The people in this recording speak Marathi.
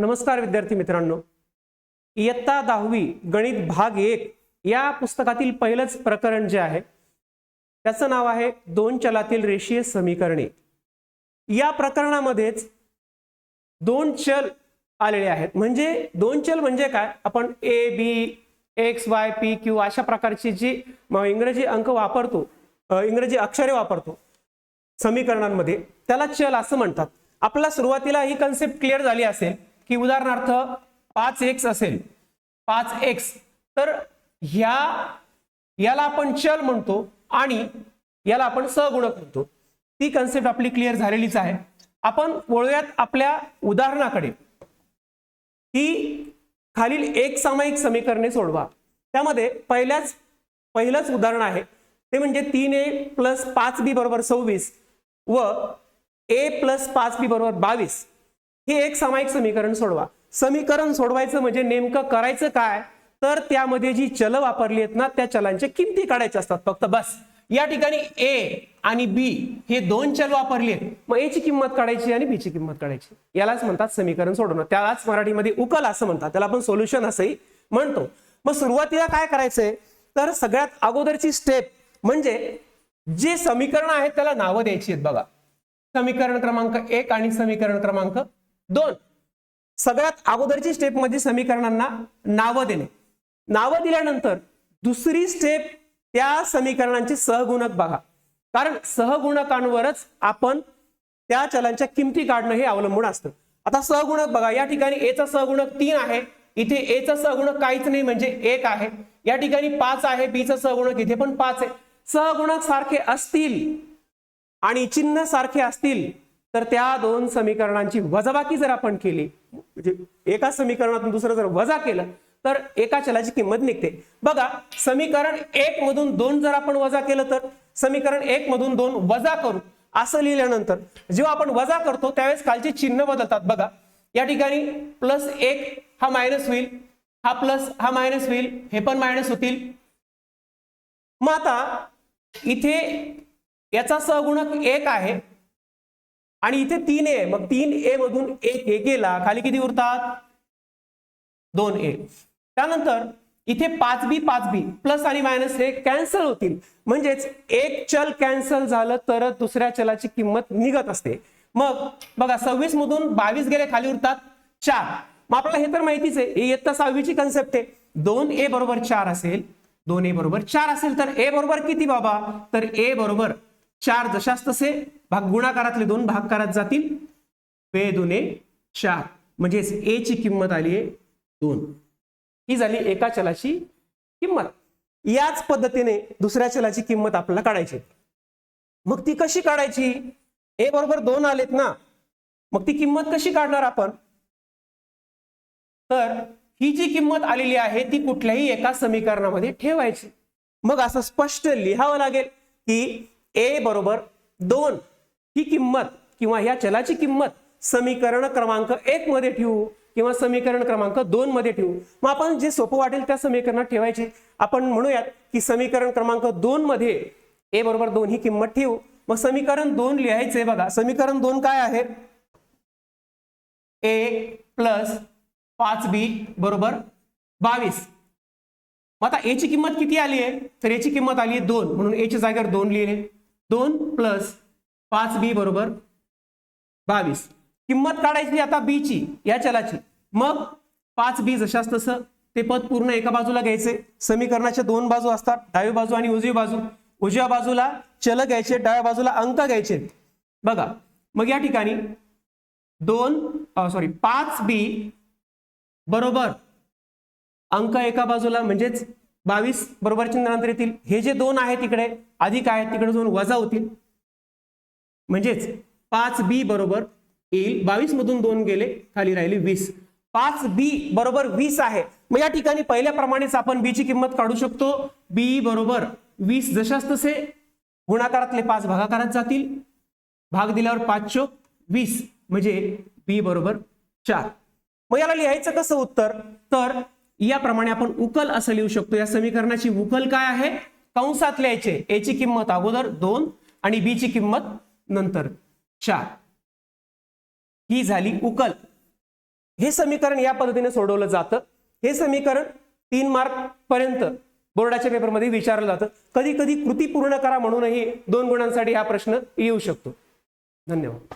नमस्कार विद्यार्थी मित्रांनो, इयत्ता 10वी गणित भाग 1 या पुस्तकातील पहिलंच प्रकरण जे आहे त्याचं नाव आहे दोन चलातील रेषीय समीकरणे। या प्रकरणामध्येच दोन चल आलेले आहेत। म्हणजे दोन चल म्हणजे काय, आपण a b x y p q अशा प्रकारची जी इंग्रजी अंक वापरतो, इंग्रजी अक्षरे वापरतो समीकरणांमध्ये, त्याला चल असं म्हणतात। आपल्याला सुरुवातीला ही कन्सेप्ट क्लिअर झाली असेल की उदाहरणार्थ 5x असेल, 5x, तर याला आपण चल म्हणतो आणि याला आपण सहगुणक म्हणतो। ती कन्सेप्ट आपली क्लिअर झालेलीच आहे। आपण वळूयात आपल्या उदाहरणाकडे की खालील एक सामायिक समीकरणे सोडवा। त्यामध्ये पहिलंच उदाहरण आहे ते म्हणजे 3a + 5b = 26 व a + 5b = 22 हे एक सामायिक समीकरण सोडवा। समीकरण सोडवायचं म्हणजे नेमकं करायचं काय, तर त्यामध्ये जी चल वापरली आहेत ना त्या चलांच्या किमती काढायच्या असतात फक्त, बस। या ठिकाणी a आणि b हे दोन चल वापरली आहेत, मग a ची किंमत काढायची आणि b ची किंमत काढायची। यालाच म्हणतात समीकरण सोडवणं, त्यालाच मराठीमध्ये उकल असं म्हणतात, त्याला आपण सोल्युशन असंही म्हणतो। मग सुरुवातीला काय करायचंय, तर सगळ्यात अगोदरची स्टेप म्हणजे जे समीकरण आहे त्याला नावं द्यायची आहेत। बघा, समीकरण क्रमांक 1 आणि समीकरण क्रमांक 2। सगळ्यात अगोदरची स्टेप म्हणजे समीकरणांना नावं देणे। नावं दिल्यानंतर दुसरी स्टेप त्या समीकरणांचे सहगुणक बघा, कारण सहगुणकांवरच आपण त्या चलांच्या किमती काढणं हे अवलंबून असतं। आता सहगुणक बघा, या ठिकाणी a चा सहगुणक 3 आहे, इथे a चा सहगुणक काहीच नाही म्हणजे 1 आहे। या ठिकाणी 5 आहे, b चा सहगुणक इथे पण 5 आहे। सहगुणक सारखे असतील आणि चिन्ह सारखे असतील तर त्या दोन समीकरणांची वजाबाकी जर आपण केली, म्हणजे एका समीकरणातून दुसरं जर वजा केलं तर एका चलाची किंमत निघते। बघा, समीकरण 1 मधून 2 जर आपण वजा केलं तर समीकरण 1 मधून 2 वजा करू असं लिहिल्यानंतर जेव्हा आपण वजा करतो त्यावेळेस खालचे चिन्ह बदलतात। बघा, या ठिकाणी +1 हा मायनस होईल, हा प्लस हा मायनस होईल, हे पण मायनस होतील। मग आता इथे याचा सहगुणक 1 आहे आणि इथे 3a आहे, मग 3a मधून 1 गेला, खाली किती उरतात 2a। त्यानंतर इथे 5b प्लस आणि मायनस हे कॅन्सल होतील, म्हणजेच एक चल कॅन्सल झालं तर दुसऱ्या चलाची किंमत निघत असते। मग बघा, 26 मधून 22 गेले, खाली उरतात 4। मग आपल्याला हे तर माहितीच आहे, हे इयत्ता 6वीची कन्सेप्ट आहे। 2a = 4 असेल, 2a = 4 असेल तर a बरोबर किती बाबा, तर a बरोबर 4 जशास तसे गुणाकारातले 2 भाग करत जातील, 2 दुने 4, म्हणजेच a ची किंमत आली आहे 2। ही झाली एका चलाची किंमत। याच पद्धतीने दुसऱ्या चलाची किंमत आपल्याला काढायची। मग ती कशी काढायची, a बरोबर 2 आलेत ना, मग ती किंमत कशी काढणार आपण, तर ही जी किंमत आलेली आहे ती कुठल्याही एका समीकरणामध्ये ठेवायची। मग असं स्पष्ट लिहावं लागेल की a बरोबर 2 ही किंमत किंवा ह्या चलाची किंमत समीकरण क्रमांक 1 मध्ये ठेवू किंवा समीकरण क्रमांक 2 मध्ये ठेवू। मग आपण जे सोपं वाटेल त्या समीकरणात ठेवायचे। आपण म्हणूयात की समीकरण क्रमांक 2 मध्ये a बरोबर 2 ही किंमत ठेवू। मग समीकरण 2 लिहायचे। बघा, समीकरण 2 काय आहे, a + 5b = 22। मग आता a ची किंमत किती आली आहे, तर a ची किंमत आली आहे 2, म्हणून a च्या जागेवर 2 लिहिले। 2 + 5b = 22। किंमत काढायची आता b ची, या चलाची। मग 5b जशास तसं ते पद पूर्ण एका बाजूला घ्यायचे। समीकरणाच्या 2 बाजू असतात, डावी बाजू आणि उजवी बाजू। उजव्या बाजूला चल घ्यायचे, डाव्या बाजूला अंक घ्यायचे। बघा, मग या ठिकाणी 5b बरोबर अंक एका बाजूला म्हणजेच 22 बरोबर चिन्हांतर येतील। हे जे 2 आहेत तिकडे अधिक आहेत, तिकडे जाऊन वजा होतील, म्हणजेच 5b बरोबर येईल 22 मधून 2 गेले, खाली राहिली 20। 5b बरोबर 20 आहे। मग या ठिकाणी पहिल्याप्रमाणेच आपण b ची किंमत काढू शकतो। b बरोबर 20 जशास तसे गुणाकारातले 5 भागाकारात जातील, भाग दिल्यावर 5 × 20 म्हणजे b बरोबर 4। मग याला लिहायचं कसं उत्तर, तर याप्रमाणे आपण उकल असं लिहू शकतो। या समीकरणाची उकल काय आहे, कंसात लिहायचे, a ची किंमत अगोदर 2 आणि b ची किंमत नंतर 4। ही झाली उकल। हे समीकरण या पद्धतीने सोडवलं जातं. हे समीकरण 3 मार्क पर्यंत बोर्डाच्या पेपरमध्ये विचारलं जातं. कधी कधी कृती पूर्ण करा म्हणूनही 2 गुणांसाठी हा प्रश्न येऊ शकतो. धन्यवाद.